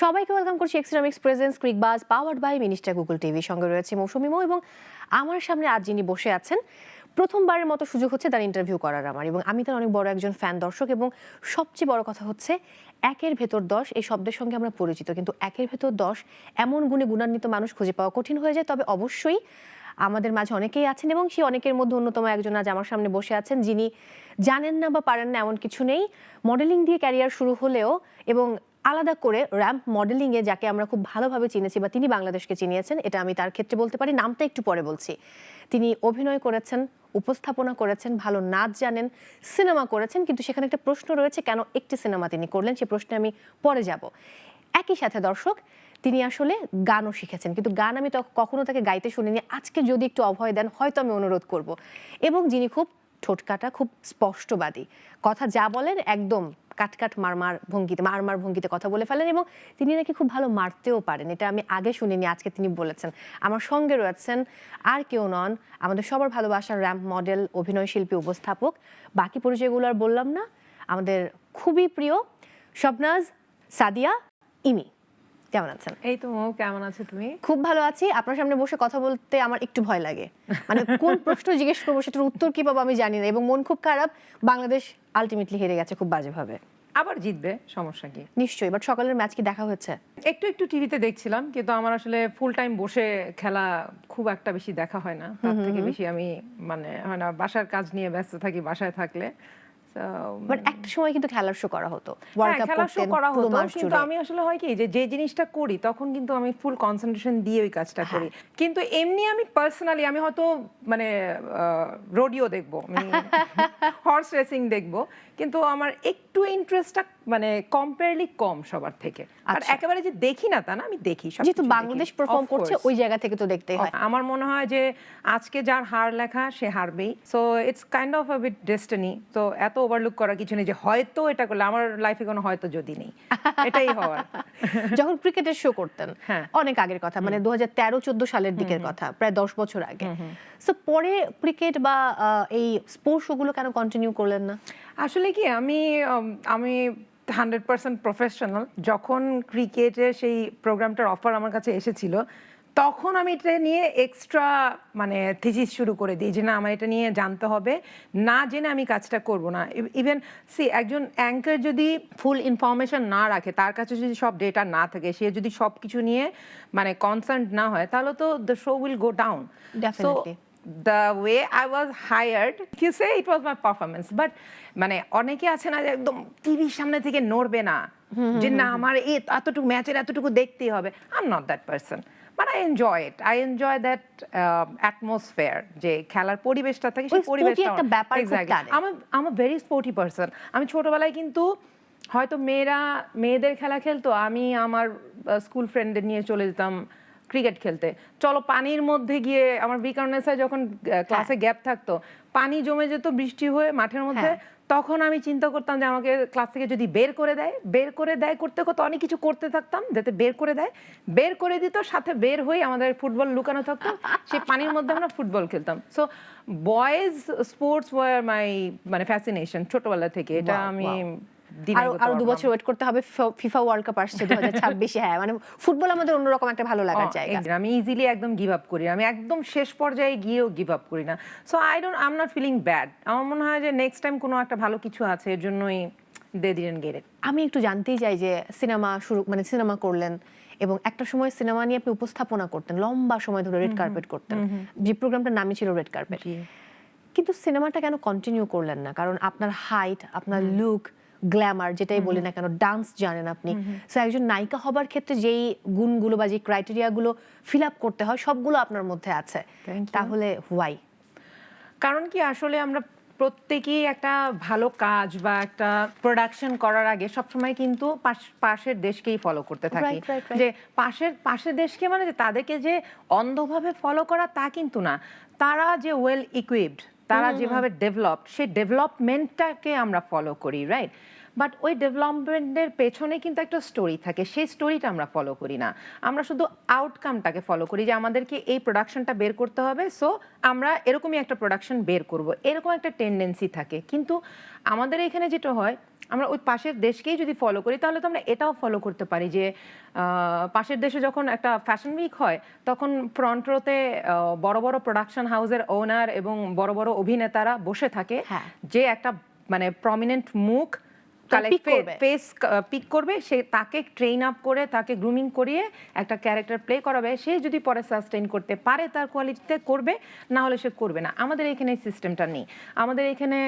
সবাইকে ওয়েলকাম করছি এক্সট্রামিক্স presents Cricbuzz powered by minister Google TV. সঙ্গে রয়েছে মৌসুমী মৌ এবং আমার সামনে আজ যিনি বসে আছেন, প্রথমবারের মতো সুযোগ হচ্ছে তার ইন্টারভিউ করার আমার, এবং আমি তার অনেক বড় একজন ফ্যান দর্শক। এবং সবচেয়ে বড় কথা হচ্ছে ১-এর ভেতর ১০ এই শব্দের সঙ্গে আমরা পরিচিত, কিন্তু ১-এর ভেতর ১০ এমন গুণে গুণান্বিত মানুষ খুঁজে পাওয়া কঠিন হয়ে যায়। তবে অবশ্যই আমাদের মাঝে অনেকেই আছেন এবং সেই অনেকের মধ্যে অন্যতম একজন আজ আমার সামনে বসে আছেন, যিনি জানেন না বা পারেন না এমন কিছু নেই। মডেলিং দিয়ে ক্যারিয়ার শুরু হলেও এবং আলাদা করে র্যাম্প মডেলিংয়ে যাকে আমরা খুব ভালোভাবে চিনেছি বা তিনি বাংলাদেশকে চিনিয়েছেন, এটা আমি তার ক্ষেত্রে বলতে পারি। নামটা একটু পরে বলছি। তিনি অভিনয় করেছেন, উপস্থাপনা করেছেন, ভালো নাচ জানেন, সিনেমা করেছেন, কিন্তু সেখানে একটা প্রশ্ন রয়েছে কেন একটি সিনেমা তিনি করলেন, সে প্রশ্নে আমি পরে যাব। একই সাথে দর্শক, তিনি আসলে গানও শিখেছেন, কিন্তু গান আমি কখনো তাকে গাইতে শুনিনি। আজকে যদি একটু অভয় দেন হয়তো আমি অনুরোধ করব। এবং যিনি খুব ঠোঁটকাটা, খুব স্পষ্টবাদী, কথা যা বলেন একদম কাটকাট মারমার ভঙ্গিতে কথা বলে ফেলেন, এবং তিনি নাকি খুব ভালো মারতেও পারেন। এটা আমি আগে শুনিনি, আজকে তিনি বলেছেন। আমার সঙ্গে রয়েছেন আর কেউ নন, আমাদের সবার ভালোবাসার র্যাম্প মডেল, অভিনয় শিল্পী, উপস্থাপক। বাকি পরিচয়গুলো আর বললাম না, আমাদের খুবই প্রিয় শবনাজ সাদিয়া ইমি। কেমন আছেন? এই তো মৌ, কেমন আছো তুমি? খুব ভালো আছি। আপনার সামনে বসে কথা বলতে আমার একটু ভয় লাগে, মানে কোন প্রশ্ন জিজ্ঞেস করবো সেটার উত্তর কি পাবো আমি জানি না, এবং মন খুব খারাপ। বাংলাদেশ আলটিমেটলি হেরে গেছে খুব বাজেভাবে। আবার জিতবে, সমস্যা কি? নিশ্চয়ই। বাট সকালের ম্যাচ কি দেখা হয়েছে? একটু একটু টিভিতে দেখছিলাম, কিন্তু আমার আসলে ফুল টাইম বসে খেলা খুব একটা বেশি দেখা হয় না। তার থেকে বেশি আমি মানে হয় না, বাসার কাজ নিয়ে ব্যস্ত থাকি বাসায় থাকলে। বাট একটা সময় কিন্তু খেলার শো করা হতো, খেলার শো করা হতো, কিন্তু আমি আসলে হয় কি যে জিনিসটা করি তখন কিন্তু আমি ফুল কনসেন্ট্রেশন দিয়ে ওই কাজটা করি। কিন্তু এমনি আমি পার্সোনালি আমি হয়তো মানে রোডিও দেখবো, হর্স রেসিং দেখবো, কিন্তু আমার একটু ইন্টারেস্টটা মানে কম্পেয়ারলি কম সবার থেকে। আর একেবারে যে দেখি না তা না, আমি দেখি। যেহেতু বাংলাদেশ পারফর্ম করছে ওই জায়গা থেকে তো দেখতেই হয়। আমার মনে হয় যে আজকে যার হার লেখা সে হারবেই। So it's kind of a bit destiny. তো এত ওভারলুক করার কিছু নেই যে হয়তো এটা করলে। আমার লাইফে কোনো হয়তো যদি নেই, এটাই হওয়ার। যখন ক্রিকেটের শো করতেন, অনেক আগের কথা, মানে 2013-14 সালের দিকের কথা, প্রায় 10 বছর আগে। সো পরে ক্রিকেট বা এই স্পোর্টস শোগুলো কেন কন্টিনিউ করলেন না? আসলে কি আমি 100% প্রফেশনাল। যখন ক্রিকেটের সেই প্রোগ্রামটার অফার আমার কাছে এসেছিল, তখন আমি এটা নিয়ে এক্সট্রা মানে থিসিস শুরু করে দিই যে না, আমার এটা নিয়ে জানতে হবে, না জেনে আমি কাজটা করব না। ইভেন একজন অ্যাঙ্কার যদি ফুল ইনফরমেশন না রাখে, তার কাছে যদি সব ডেটা না থাকে, সে যদি সব কিছু নিয়ে মানে কনসার্ন না হয়, তাহলে তো the show will go down. Definitely. The way I was hired, you say it was my performance, but মানে অনেকে আছে না যে একদম টিভির সামনে থেকে নড়বে না, যে না আমার এতটুকু ম্যাচের এতটুকু দেখতেই হবে। I'm not that person, but I enjoy it. I enjoy that atmosphere, যে খেলার পরিবেশটা থাকে, সেই পরিবেশটা একটা ব্যাপার খুব টানে। I'm a very sporty person. আমি ছোটবেলায় কিন্তু হয়তো মেয়েদের খেলা খেলতো, আমি আমার স্কুল ফ্রেন্ডদের নিয়ে চলে যেতাম ক্রিকেট খেলতে। চলো পানির মধ্যে গিয়ে, আমার বিকারনেসায় যখন ক্লাসে গ্যাপ থাকতো, পানি জমে যেত বৃষ্টি হয়ে মাঠের মধ্যে, তখন আমি চিন্তা করতাম যে আমাকে ক্লাস থেকে যদি বের করে দেয় করতে করতে অনেক কিছু করতে থাকতাম যাতে বের করে দিত, সাথে বের হয়ে আমাদের ফুটবল লুকানো থাকতো, সেই পানির মধ্যে আমরা ফুটবল খেলতাম। সো বয়েজ স্পোর্টস ওয়ার মাই মানে ফ্যাসিনেশন ছোটবেলা থেকে। এটা আমি আরো 2 বছর ওয়েট করতে হবে, ফিফা ওয়ার্ল্ড কাপ আসছে 2026। হ্যাঁ, মানে ফুটবল আমাদের অন্যরকম একটা ভালো লাগার জায়গা। আমি ইজিলি একদম গিভ আপ করি, আমি একদম শেষ পর্যায়ে গিয়েও গিভ আপ করি না। So I am not feeling bad. আমার মনে হয় যে নেক্সট টাইম কোনো একটা ভালো কিছু আছে, এর জন্যই দে ডিডন্ট গেট ইট। আমি একটু জানতেই চাই যে সিনেমা করলেন, এবং একটা সময় সিনেমা নিয়ে আপনি উপস্থাপনা করতেন, লম্বা সময় ধরে রেড কার্পেট করতেন, যে প্রোগ্রামটার নামই ছিল রেড কার্পেট। কিন্তু সিনেমাটা কেন কন্টিনিউ করলেন না? কারণ আপনার হাইট, আপনার লুক, গ্ল্যামার যেটাই বলি না কেন, ডান্স জানেন আপনি। সো একজন নায়িকা হবার ক্ষেত্রে যেই গুণগুলো বা যে ক্রাইটেরিয়াগুলো ফিল আপ করতে হয়, সবগুলো আপনার মধ্যে আছে। তাহলে হোয়াই? কারণ কি, আসলে আমরা প্রত্যেকেই একটা ভালো কাজ বা একটা প্রোডাকশন করার আগে সবসময় কিন্তু পাশের দেশকেই ফলো করতে থাকি। যে পাশের দেশকে মানে যে তাদেরকে যে অন্ধভাবে ফলো করা তা কিন্তু না, তারা যে ওয়েল ইকুইপড, তারা যেভাবে ডেভেলপড, সেই ডেভেলপমেন্টটাকে আমরা ফলো করি, রাইট? বাট ওই ডেভেলপমেন্টের পেছনে কিন্তু একটা স্টোরি থাকে, সেই স্টোরিটা আমরা ফলো করি না। আমরা শুধু আউটকামটাকে ফলো করি, যে আমাদেরকে এই প্রোডাকশনটা বের করতে হবে, সো আমরা এরকমই একটা প্রোডাকশন বের করব, এরকম একটা টেন্ডেন্সি থাকে। কিন্তু আমাদের এখানে যেটা হয়, আমরা ওই পাশের দেশকেই যদি ফলো করি, তাহলে তো আমরা এটাও ফলো করতে পারি যে পাশের দেশে যখন একটা ফ্যাশন উইক হয়, তখন ফ্রন্ট রোতে বড় বড় প্রোডাকশন হাউসের ওনার এবং বড় বড় অভিনেতারা বসে থাকে, হ্যাঁ। যে একটা মানে প্রমিনেন্ট মুখ ফেস পিক করবে, সে তাকে ট্রেন আপ করে, তাকে গ্রুমিং করিয়ে একটা ক্যারেক্টার প্লে করাবে। সে যদি পরে সাস্টেইন করতে পারে তার কোয়ালিটিতে করবে, না হলে সে করবে না। আমাদের এখানে সিস্টেমটা নেই। আমাদের এখানে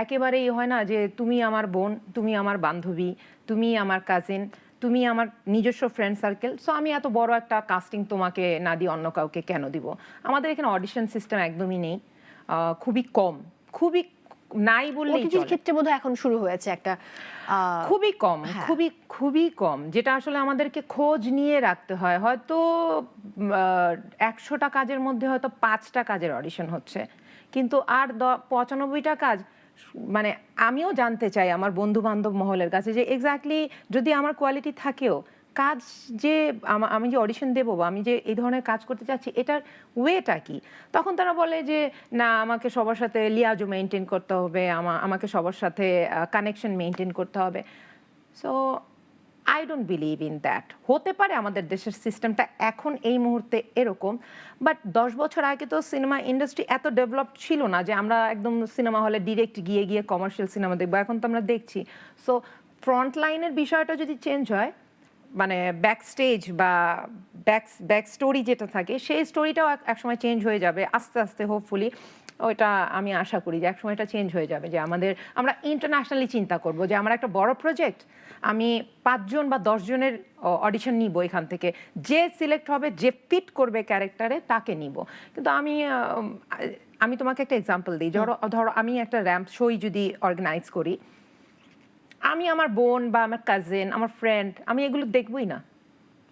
একেবারেই হয় না যে তুমি আমার বোন, তুমি আমার বান্ধবী, তুমি আমার কাজিন, তুমি আমার নিজস্ব ফ্রেন্ড সার্কেল, সো আমি এত বড় একটা কাস্টিং তোমাকে না দিয়ে অন্য কাউকে কেন দিব। আমাদের এখানে অডিশন সিস্টেম একদমই নেই, খুবই কম, খুবই নাই বললেই ওটিটির চলে। ক্ষেত্রে বোধহয় এখন শুরু হয়েছে একটা খুবই কম, হ্যাঁ। খুবই খুবই কম, যেটা আসলে আমাদেরকে খোঁজ নিয়ে রাখতে হয়। হয়তো 100টা কাজের মধ্যে হয়তো 5টা কাজের অডিশন হচ্ছে, কিন্তু আর 95টা কাজ মানে আমিও জানতে চাই আমার বন্ধু বান্ধব মহলের কাছে যে এক্স্যাক্টলি যদি আমার কোয়ালিটি থাকেও, কাজ যে আমি যে অডিশন দেবো বা আমি যে এই ধরনের কাজ করতে চাচ্ছি, এটার ওয়েটা কি, তখন তারা বলে যে না, আমাকে সবার সাথে লিয়াজো মেনটেন করতে হবে, আমাকে সবার সাথে কানেকশন মেনটেন করতে হবে। So I don't believe in that. হতে পারে আমাদের দেশের সিস্টেমটা এখন এই মুহূর্তে এরকম, বাট 10 বছর আগে তো সিনেমা ইন্ডাস্ট্রি এত ডেভেলপ ছিল না যে আমরা একদম সিনেমা হলে ডিরেক্ট গিয়ে গিয়ে কমার্শিয়াল সিনেমা দেখবো। এখন তো আমরা দেখছি। সো ফ্রন্ট লাইনের বিষয়টা যদি চেঞ্জ হয়, মানে ব্যাক স্টেজ বা ব্যাক স্টোরি যেটা থাকে, সেই স্টোরিটাও একসময় চেঞ্জ হয়ে যাবে আস্তে আস্তে, হোপফুলি। ওইটা আমি আশা করি যে একসময় এটা চেঞ্জ হয়ে যাবে, যে আমরা ইন্টারন্যাশনালি চিন্তা করব যে আমার একটা বড় প্রজেক্ট, আমি 5 জন বা 10 জনের অডিশন নিব এখান থেকে, যে সিলেক্ট হবে, যে ফিট করবে ক্যারেক্টারে, তাকে নিব। কিন্তু আমি তোমাকে একটা এক্সাম্পল দিই। ধরো আমি একটা র্যাম্প শোই যদি অর্গানাইজ করি, আমি আমার বোন বা আমার কাজিন, আমার ফ্রেন্ড, আমি এগুলো দেখবই না।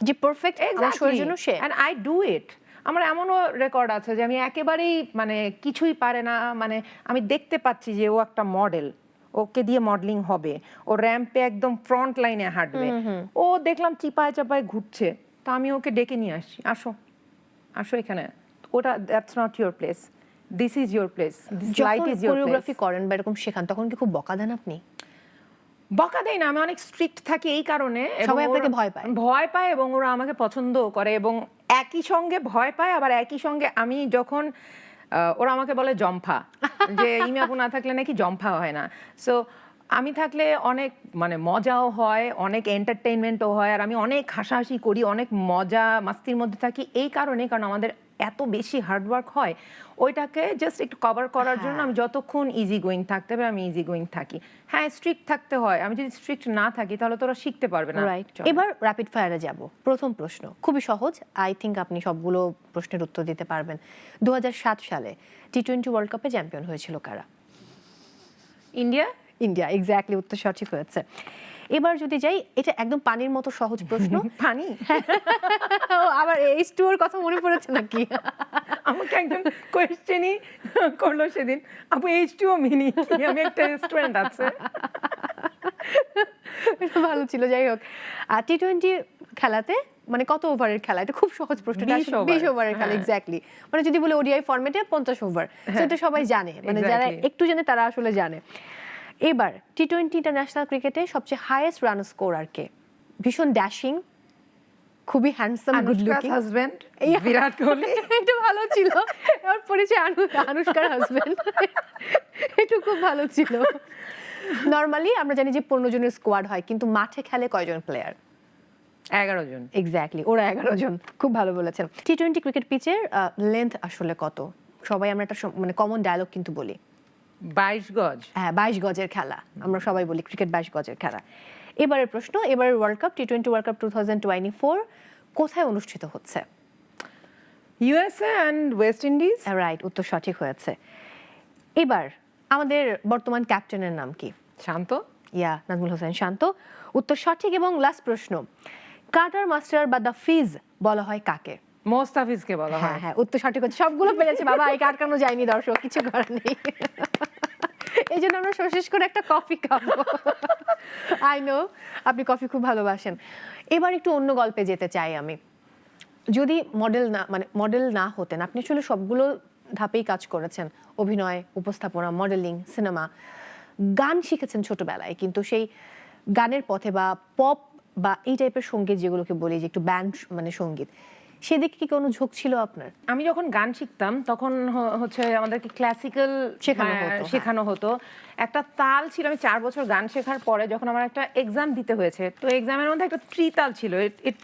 যে পারফেক্ট আমার শোয়ের জন্য সে, এন্ড আই ডু ইট। আমার এমনও রেকর্ড আছে যে আমি একেবারেই মানে কিছুই পারে না, মানে আমি দেখতে পাচ্ছি যে ও একটা মডেল, ওকে দিয়ে মডেলিং হবে, ও র্যাম্পে একদম ফ্রন্ট লাইনে হাঁটবে, ও দেখলাম চিপায় চাপায় ঘুরছে, তো আমি ওকে ডেকে নিয়ে আসছি, আসো আসো এখানে, ওটা that's not your place, this is your place, this light যখন ইজ ইউর প্লেস। কোরিওগ্রাফি করেন বা এরকম শেখান, তখন কি খুব বকা দেন আপনি? বকা দেয় না, আমি অনেক স্ট্রিক্ট থাকি এই কারণে, এবং সবাই আপনাকে ভয় পায়। এবং ওরা আমাকে পছন্দ করে, এবং একই সঙ্গে ভয় পায়, আবার একই সঙ্গে আমি যখন ওরা আমাকে বলে জম্ফা, যে ইমি আপু না থাকলে নাকি জম্ফা হয় না। সো আমি থাকলে অনেক মানে মজাও হয়, অনেক এন্টারটেইনমেন্টও হয়, আর আমি অনেক হাসাহাসি করি, অনেক মজা মাস্তির মধ্যে থাকি। এই কারণে, কারণ আমাদের এত বেশি হার্ডওয়ার্ক হয়, ওইটাকে জাস্ট একটু কভার করার জন্য আমি যতক্ষণ ইজি গোয়িং থাকতে হবে আমি ইজি গোয়িং থাকি। হ্যাঁ, স্ট্রিক্ট থাকতে হয়, আমি যদি স্ট্রিক্ট না থাকি তাহলে তো ওরা শিখতে পারবে না। রাইট। এবার র্যাপিড ফায়ারে যাব। প্রথম প্রশ্ন খুবই সহজ, আই থিংক আপনি সবগুলো প্রশ্নের উত্তর দিতে পারবেন। 2007 সালে টি-20 ওয়ার্ল্ড কাপে চ্যাম্পিয়ন হয়েছিল কারা? ইন্ডিয়া। ইন্ডিয়া, এক্স্যাক্টলি, উত্তর সঠিক হয়েছে। এবার যদি যাই, এটা একদম পানির মতো সহজ প্রশ্ন। পানি? ও, আবার H2O এর কথা মনে পড়েছে নাকি? আমাকে একজন কোয়েশ্চেনই করলো সেদিন, আপু H2O মিনি কি? আমি একটা রেস্টুরেন্ট আছে। এটা ভালো ছিল। যাই হোক, টি-20 খেলাতে মানে কত ওভারের খেলা? এটা খুব সহজ প্রশ্ন। 20 ওভারের খেলা, এক্স্যাক্টলি। মানে যদি বলে ওডিআই ফরম্যাটে 50 ওভার, সেটা সবাই জানে, মানে যারা একটু জানে তারা আসলে জানে। এবার টি-20 ইন্টারন্যাশনাল ক্রিকেটে সবচেয়ে হাইয়েস্ট রান স্কোরার কে? ভীষণ ড্যাশিং, খুবই handsome, good looking husband Virat Kohli. এটা ভালো ছিল। এবার পরিচয় আনুষ্কার হাজবেন্ড, এটা খুব ভালো ছিল। নরমালি আমরা জানি যে 15 জনের স্কোয়াড হয়, কিন্তু মাঠে খেলে কয়জন প্লেয়ার? 11 জন। এক্স্যাক্টলি, ওরা 11 জন। খুব ভালো বলেছেন। টি-20 ক্রিকেট পিচের লেন্থ আসলে কত? সবাই আমরা একটা মানে কমন ডায়লগ কিন্তু বলি, 22 গজ। হ্যাঁ, 22 গজের খেলা। আমরা সবাই বলি ক্রিকেট 22 গজের খেলা। এবারের প্রশ্ন, এবারের ওয়ার্ল্ড কাপ টি-20 ওয়ার্ল্ড কাপ 2024 কোথায় অনুষ্ঠিত হচ্ছে? USA and West Indies. Right, উত্তর সঠিক হয়েছে। এবার আমাদের বর্তমান ক্যাপ্টেনের নাম কি? শান্ত। নাজমুল হোসেন শান্ত, উত্তর সঠিক। এবং লাস্ট প্রশ্ন, কার্টার মাস্টার বা দ্য ফিজ বলা হয় কাকে? মোস্তাফিজকে বলা হয়। হ্যাঁ হ্যাঁ, উত্তর সঠিক হচ্ছে। সবগুলো পেরেছে বাবা, এই আটকানো যায়নি দর্শক, কিছু করার নেই। এই জন্য আমরা শেষ করে একটা কফি খাবো। আই নো আপনি কফি খুব ভালোবাসেন। এবার একটু অন্য গল্পে যেতে চাই আমি। যদি মডেল না হতেন, আপনি আসলে সবগুলো ধাপেই কাজ করেছেন, অভিনয়, উপস্থাপনা, মডেলিং, সিনেমা, গান শিখেছেন ছোটবেলায়, কিন্তু সেই গানের পথে বা পপ বা এই টাইপের সঙ্গীত যেগুলোকে বলি যে একটু ব্যান্ড সঙ্গীত, সেদিকে কি কোনো ঝোঁক ছিল আপনার? আমি যখন গান শিখতাম তখন হচ্ছে আমাদেরকে ক্লাসিক্যাল শেখানো হতো। একটা তাল ছিল, আমি 4 বছর গান শেখার পরে যখন আমার একটা এক্সাম দিতে হয়েছে, তো এক্সামের মধ্যে একটা ত্রিতাল ছিল, it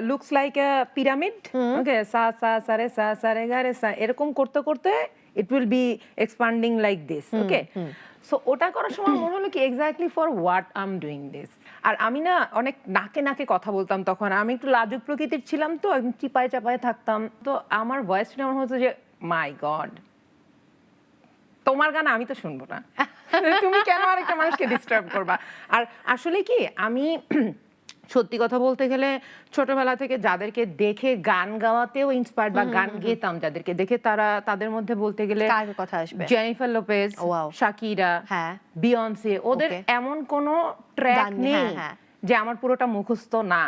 looks like a pyramid, okay, সা সা সা রে সা সা রে গা রে সা, এরকম করতে করতে it will be expanding like this, okay. So ওটা করার সময় মনে হলো কি exactly for what I am doing this. আর আমি না অনেক নাকে নাকে কথা বলতাম তখন, আমি একটু লাজুক প্রকৃতির ছিলাম, তো একদম চিপায় চাপায় থাকতাম, তো আমার ভয়েস শুনে আমার হতো যে মাই গড, তোমার গান আমি তো শুনবো না, তুমি কেন আরেকটা মানুষকে ডিস্টার্ব করবা। আর আসলে কি আমি সত্যি কথা বলতে গেলে ছোটবেলা থেকে যাদেরকে দেখে গান গাওয়াতেও ইন্সপায়ার্ড বা গান গেতাম যাদেরকে দেখে, তাদের মধ্যে বলতে গেলে কার কথা আসবে? জেনিফার লোপেজ, শাকিরা, বিয়ন্সে, ওদের এমন কোনো ট্র্যাক নেই যে আমার পুরোটা মুখস্থ না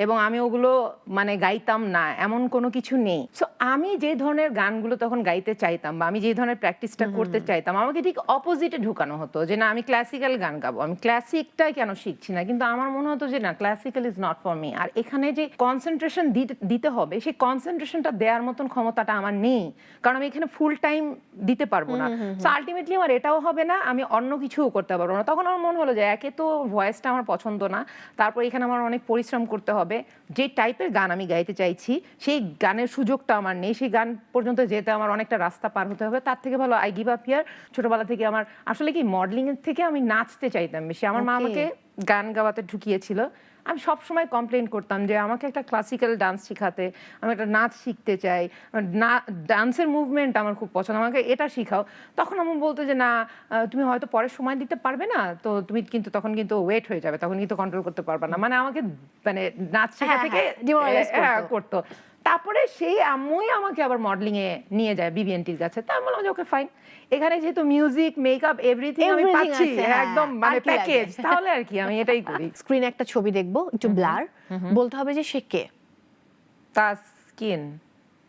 এবং আমি ওগুলো মানে গাইতাম না, এমন কোনো কিছু নেই। সো আমি যে ধরনের গানগুলো তখন গাইতে চাইতাম বা আমি যে ধরনের প্র্যাকটিসটা করতে চাইতাম, আমাকে ঠিক অপোজিটে ঢুকানো হতো যে না আমি ক্লাসিক্যাল গান গাবো, আমি ক্লাসিকটাই কেন শিখছি না। কিন্তু আমার মনে হতো যে না, classical is not for me. আর এখানে যে কনসেন্ট্রেশন দিতে হবে, সেই কনসেন্ট্রেশনটা দেওয়ার মতন ক্ষমতাটা আমার নেই, কারণ আমি এখানে ফুল টাইম দিতে পারবো না। সো আলটিমেটলি আমার এটাও হবে না, আমি অন্য কিছুও করতে পারবো না। তখন আমার মনে হলো যে একে তো ভয়েসটা আমার পছন্দ না, তারপর এখানে আমার অনেক পরিশ্রম করতে হবে, যে টাইপের গান আমি গাইতে চাইছি সেই গানের সুযোগটা আমার নেই, সেই গান পর্যন্ত যেতে আমার অনেকটা রাস্তা পার হতে হবে। তার থেকে ভালো আই গিভ আপ হিয়ার। ছোটবেলা থেকে আমার আসলে কি মডেলিং এর থেকে আমি নাচতে চাইতাম বেশি। আমার মা আমাকে গান গাওয়াতে ঢুকিয়েছিল। আমি সব সময় কমপ্লেন করতাম যে আমাকে একটা ক্লাসিক্যাল ডান্স শেখাতে, আমি একটা নাচ শিখতে চাই, ডান্সের মুভমেন্ট আমার খুব পছন্দ, আমাকে এটা শিখাও। তখন আমি বলতো যে না, তুমি হয়তো পরে সময় দিতে পারবে না, তো তুমি কিন্তু তখন কিন্তু ওয়েট হয়ে যাবে, তখন কিন্তু কন্ট্রোল করতে পারবে না, মানে আমাকে মানে নাচ শেখা থেকে করতো। তারপরে সেই আম্মুই আমাকে আবার মডেলিং এ নিয়ে যায় বিবিএনটির কাছে। তা আমি বললাম যে ওকে ফাইন, এখানে যেহেতু মিউজিক, মেকআপ, এভরিথিং আমি পাচ্ছি একদম মানে প্যাকেজ, তাহলে আর কি আমি এটাই করি। স্ক্রিনে একটা ছবি দেখবো, একটু ব্লার, বলতে হবে যে সে কে? তাসকিন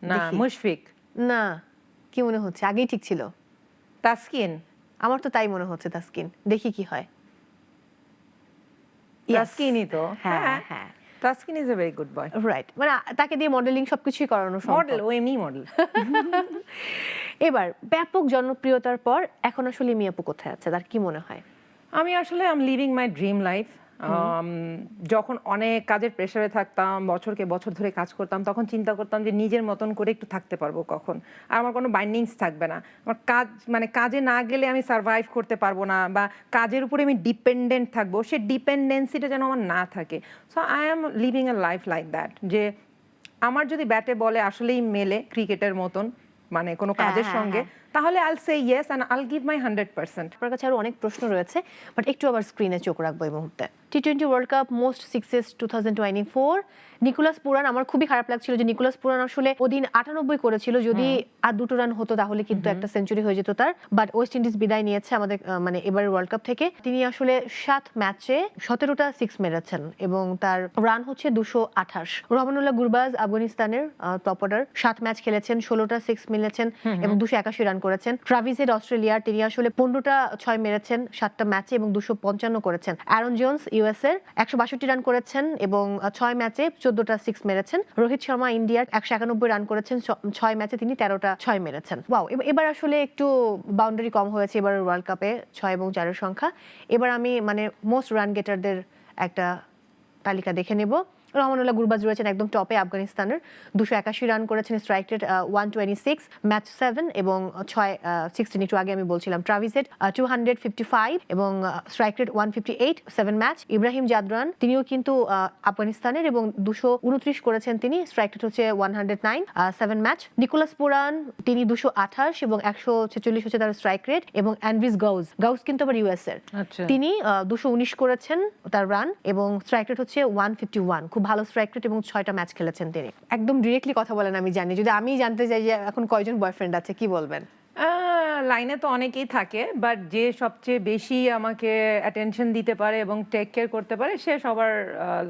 না মুশফিক? না, কি মনে হচ্ছে? আগেই ঠিক ছিল। তাসকিন, আমার তো তাই মনে হচ্ছে। তাসকিন, দেখি কি হয়। তাসকিনই তো। হ্যাঁ হ্যাঁ, Taskin is a very good boy. Right, মানে তাকে দিয়ে মডেলিং সবকিছুই করানো সম্ভব। মডেল, ও এমনি মডেল। এবার ব্যাপক জনপ্রিয়তার পর এখন আসলে মিয়া আপু কোথায় আছে, তার কি মনে হয়? আমি আসলে I am leaving my dream life. যখন অনেক কাজের প্রেসারে থাকতাম, বছরকে বছর ধরে কাজ করতাম, তখন চিন্তা করতাম যে নিজের মতন করে একটু থাকতে পারবো কখন, আর আমার কোনো বাইন্ডিংস থাকবে না, আমার কাজ মানে কাজে না গেলে আমি সার্ভাইভ করতে পারবো না, বা কাজের উপরে আমি ডিপেন্ডেন্ট থাকবো, সে ডিপেন্ডেন্সিটা যেন আমার না থাকে। So I M living A life like that, যে আমার যদি ব্যাটে বলে আসলেই মেলে ক্রিকেটের মতন মানে কোনো কাজের সঙ্গে, তাহলে আইল সে ইয়েস এন্ড আইল গিভ মাই 100%। আপনার কাছে আরো অনেক প্রশ্ন রয়েছে, বাট একটু আবার স্ক্রিনে চোখ রাখবো এই মুহূর্তে। টি-20 world cup most success 2024, Nicholas Pooran. আমার খুবই খারাপ লাগছিল যে নিকোলাস পুরান আসলে ওদিন 98 করেছিল, যদি আর 2টো রান হতো তাহলে কিন্তু একটা সেঞ্চুরি হয়ে যেত তার। বাট ওয়েস্ট ইন্ডিজ বিদায় নিয়েছে আমাদের মানে এবারের ওয়ার্ল্ড কাপ থেকে। তিনি আসলে 7 ম্যাচে 17টা 6 মেরেছেন এবং তার রান হচ্ছে 228। রহমানুল্লাহ গুরবাজ আফগানিস্তানের টপ অর্ডার, 7 ম্যাচ খেলেছেন, 16টা 6 মেরেছেন এবং 281 রান করেছেন। ট্রাভিস হেড অস্ট্রেলিয়ার, তিনি আসলে 15টা 6 মেরেছেন 7টা ম্যাচে এবং 255 করেছেন। অ্যারন জোন্স ইউএস এর 162 রান করেছেন এবং 6 ম্যাচে 14টা 6 মেরেছেন। রোহিত শর্মা ইন্ডিয়ার 191 রান করেছেন, 6 ম্যাচে তিনি 13টা 6 মেরেছেন। ওয়াও, এবার আসলে একটু বাউন্ডারি কম হয়েছে এবার ওয়ার্ল্ড কাপে, 6 এবং 4 এর সংখ্যা। এবার আমি মানে মোস্ট রান গেটারদের একটা তালিকা দেখে নেব। রহমানুল্লাহ গুরবাজ রয়েছেন একদম টপে আফগানিস্তানের, 281 রান করেছেন, স্ট্রাইক রেট 126, ম্যাচ 7 এবং 16 একটু আগে আমি বলছিলাম। ট্রাভিস হেড 255 এবং strike rate 158, 7 match. Ibrahim Zadran, তিনিও কিন্তু আফগানিস্তানের এবং 229 করেছেন তিনি, স্ট্রাইক রেট হচ্ছে 109, 7 ম্যাচ। নিকোলাস পুরান, তিনি 228 এবং 146 হচ্ছে তার স্ট্রাইক রেট। এবং অ্যান্ড্রিস গাউস কিন্তু আবার ইউএস এর, তিনি 219 করেছেন তার রান এবং স্ট্রাইক রেট হচ্ছে 151, খুব ভালো স্ট্রাইক রেট এবং 6টা ম্যাচ খেলেছেন তিনি। একদম ডিরেক্টলি কথা বলেন, আমি জানি। যদি আমি জানতে চাই যে এখন কয়জন বয়ফ্রেন্ড আছে, কি বলবেন? লাইনে তো অনেকেই থাকে, বাট যে সবচেয়ে বেশি আমাকে অ্যাটেনশন দিতে পারে এবং টেক কেয়ার করতে পারে সে সবার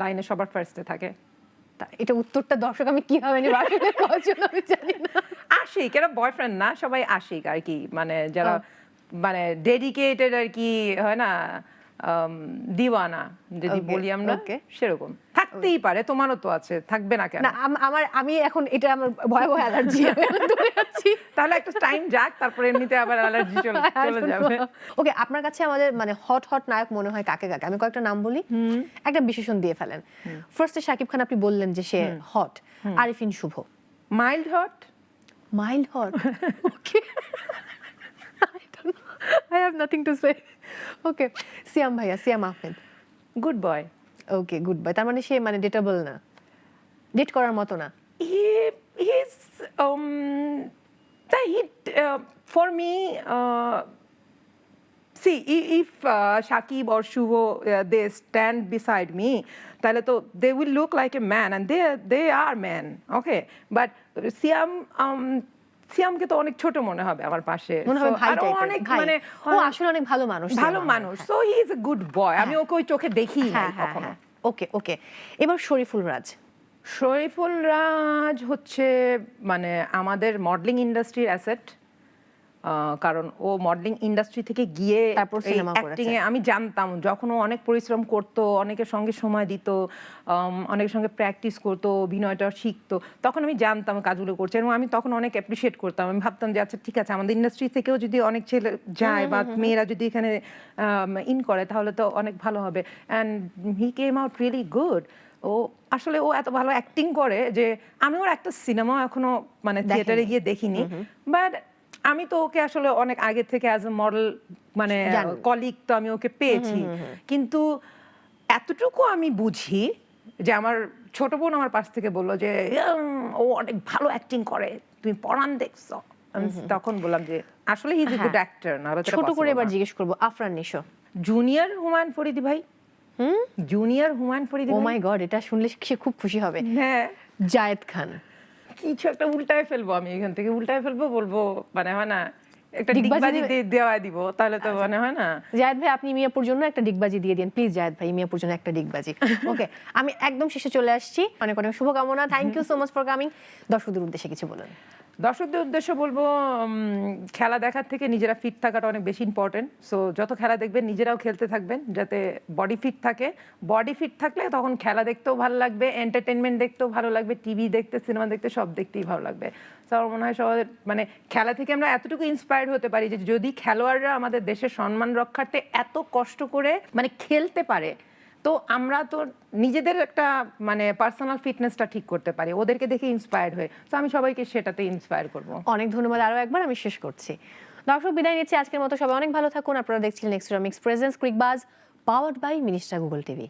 লাইনে সবার ফার্স্টে থাকে। এটা উত্তরটা দর্শক আমি কিভাবে নিব আসলে কজন আমি জানি না। আশিক, এরা বয়ফ্রেন্ড না, সবাই আশিক আর কি, মানে যারা মানে ডেডিকেটেড আর কি, হয় না, দিওয়ানা যদি Okay, বলি আমরা, okay. সেরকম থাকতেই পারে। তোমারও তো আছে, থাকবে না কেন? না আমি এখন এটা আমার ভয়াবহ অ্যালার্জি দূরে আছি। তাহলে একটা টাইম যাক, তারপরে এমনিতে আবার অ্যালার্জি চলে যাবে। ওকে, আপনার কাছে আমাদের মানে হট হট নায়ক মনে হয় কাকে কাকে? আমি কয়েকটা নাম বলি, একটা বিশেষণ দিয়ে ফেলেন। ফার্স্টে শাকিব খান, আপনি বললেন যে সে hot. Arifin Shuvo mild hot, mild hot. Okay, I have nothing to say. Okay, Siyam ভাইয়া, Siyam Ahmed. Good boy. Okay, good bye. তার মানে সে মানে ডেটেবল না, ডেট করার মতো না। He's for me, see, if Shakib or Shubho they stand beside me, তাহলে তো they will look like a man, and they are men, okay, but সিয়ামকে তো অনেক ছোট মনে হবে আমার পাশে, মনে হবে ভাই আরো টাইপের, অনেক ভাই। মানে ও আসলে অনেক ভালো মানুষ, ভালো সিয়াম মানুষ, so he is a good boy. আমি ওকে ওই চোখে দেখি না কখনো। ওকে ওকে, এবার শরীফুল রাজ। শরীফুল রাজ হচ্ছে মানে আমাদের মডেলিং ইন্ডাস্ট্রির অ্যাসেট, কারণ ও মডেলিং ইন্ডাস্ট্রি থেকে গিয়ে তারপর সিনেমা অ্যাক্টিং এ আমি জানতাম, যখন ও অনেক পরিশ্রম করতো, অনেকের সঙ্গে সময় দিত, অনেকের সঙ্গে প্র্যাকটিস করতো, অভিনয়টা শিখতো, তখন আমি জানতাম কাজগুলো করছে এবং আমি তখন অনেক অ্যাপ্রিসিয়েট করতাম। আমি ভাবতাম যে আচ্ছা ঠিক আছে, আমাদের ইন্ডাস্ট্রি থেকেও যদি অনেক ছেলে যায় বা মেয়েরা যদি এখানে ইন করে তাহলে তো অনেক ভালো হবে। And he came out really good. ও আসলে ও এত ভালো অ্যাক্টিং করে যে আমি ওর একটা সিনেমা এখনো মানে থিয়েটারে গিয়ে দেখিনি, বাট আমি তো ওকে আসলে অনেক আগে থেকে অ্যাজ এ মডেল মানে কলিগ তো আমি ওকে পেয়েছি, কিন্তু এতটুকু আমি বুঝি যে আমার ছোট বোন আমার পাশ থেকে বললো যে ও অনেক ভালো অ্যাক্টিং করে, তুমি পড়ান দেখছো। আমি তখন বললাম যে আসলে he is a good actor না। ছোট করে এবার জিজ্ঞেস করবো, আফরান নিশো। জুনিয়র হুমায়ুন ফরিদি ভাই, জুনিয়র হুমায়ুন ফরিদি। ও মাই গড, এটা শুনলে সে খুব খুশি হবে। হ্যাঁ, জায়েদ খান। কিছু একটা উল্টায় ফেলবো আমি, এখান থেকে উল্টায় ফেলবো, বলবো মানে হয় না একটা ডিগবাজি দেওয়া দিব, তাহলে তো মানে হয় না। জায়েদ ভাই, আপনি মিয়াপুর জন্য একটা ডিগবাজি দিয়ে দিন প্লিজ। জায়েদ ভাই, মিয়াপুর জন্য একটা ডিগবাজি। ওকে, আমি একদম শেষে চলে আসছি। অনেক অনেক শুভকামনা। Thank you so much for coming. দর্শকদের উদ্দেশ্যে কিছু বলুন। দর্শকদের উদ্দেশ্যে বলবো, খেলা দেখার থেকে নিজেরা ফিট থাকাটা অনেক বেশি ইম্পর্টেন্ট। সো যত খেলা দেখবেন নিজেরাও খেলতে থাকবেন যাতে বডি ফিট থাকে। বডি ফিট থাকলে তখন খেলা দেখতেও ভালো লাগবে, এন্টারটেনমেন্ট দেখতেও ভালো লাগবে, টিভি দেখতে, সিনেমা দেখতে, সব দেখতেই ভালো লাগবে। তো আমার মনে হয় সবাই মানে খেলা থেকে আমরা এতটুকু ইন্সপায়ার্ড হতে পারি যে যদি খেলোয়াড়রা আমাদের দেশের সম্মান রক্ষার্থে এত কষ্ট করে মানে খেলতে পারে, তো আমরা তো নিজেদের একটা মানে পার্সোনাল ফিটনেসটা ঠিক করতে পারি ওদেরকে দেখে ইন্সপায়ার্ড হয়ে। তো আমি সবাইকে সেটাতে ইন্সপায়ার করব। অনেক ধন্যবাদ। আরো একবার আমি শেষ করছি। দর্শক, বিদায় নিচ্ছি আজকের মতো। সবাই অনেক ভালো থাকুন। আপনারা দেখছিলেন extra mix presence Cricbuzz, powered by minister Google TV.